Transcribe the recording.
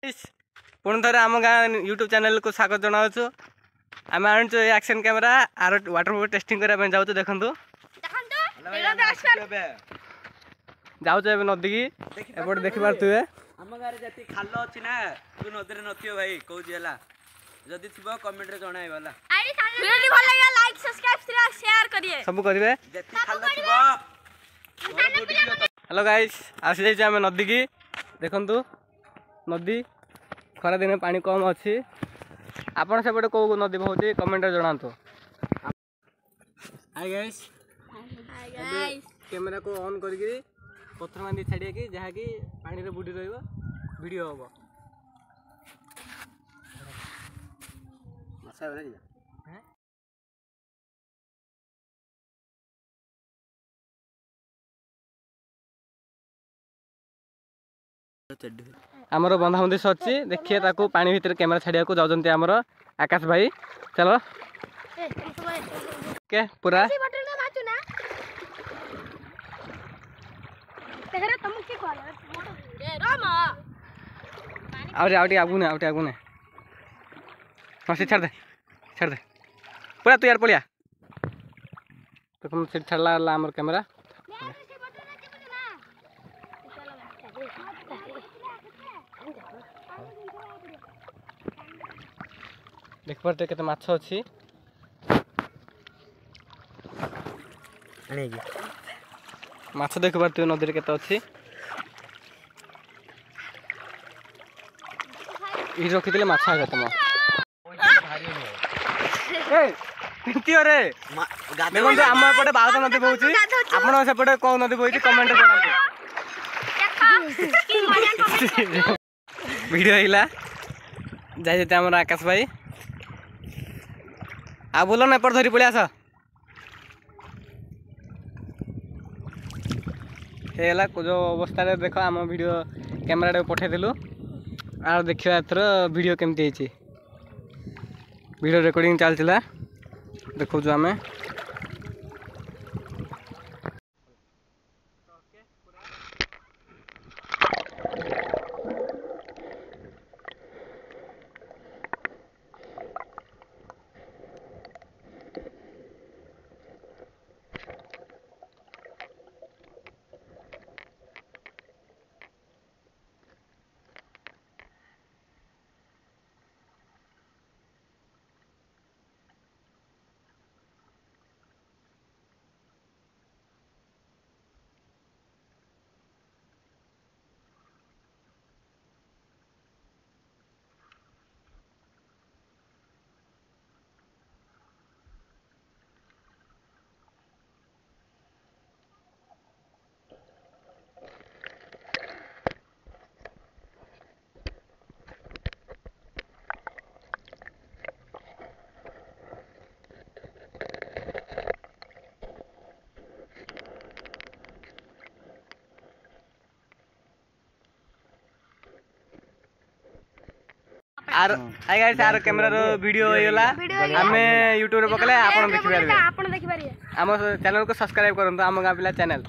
पुणी थे आम गाँ यूट्यूब चैनल को स्वागत जनावु। आम आणु एक्शन कैमेरा आर वाटर टेस्टिंग करने जाऊँ। देखु जाऊँ नदी की एपटे देखी पारे आम गाँव जी खाल अच्छी ना तू नदी में नथियो भाई कौन जदि थी कमेंट रे जणाइबला लाइक सब्सक्राइब शेयर करिए सब करिवे जति खाल थिबो। हेलो गाइस आसी जाइए आम नदी की देखंतु नदी खरा दिन पानी कम अच्छी आपन सेपटे कौ नदी बहुत कमेंट रे जणातु। हाय गाइस कैमरा को ऑन करके पत्थर बांधी छाड़िया कि जहाँ कि पानी रे बुड़ी रहिबो वीडियो होबो। मसा बरे जी आमर बंधाबंधी सच्ची देखिए ताकू पानी भितर कैमरा छाड़िया को जाउछन्ती आमर आकाश भाई। चलो के पूरा आउटे आगुने हाँ से छाड़ दे पूरा तू यार पड़िया तो सीट छाड़ला आमर कैमरा देख पारे केते माछ अछि माछ देख पारे नदी रे केते अछि ई रखितले माछ आ तुम ए पिंतियो रे देखो तो हम एपटे बाउता नदी बहुची आपण सेपटे को नदी बहुची कमेंट जणाते वीडियो हिला जाय जते हमर आकाश भाई आ बोलो ना एपट धरी पड़े आस हेला जो अवस्था देख आम वीडियो कैमेरा पठेदेलु आर देखिए एथर वीडियो केमती है वीडियो रिकॉर्डिंग चलता देखो आम आर आई गाइस आर कैमरा रो वीडियो होइला हमें YouTube रे पकले आपन देखि पारे हम चैनल को सब्सक्राइब करंतु आम गाँ पिला चैनल।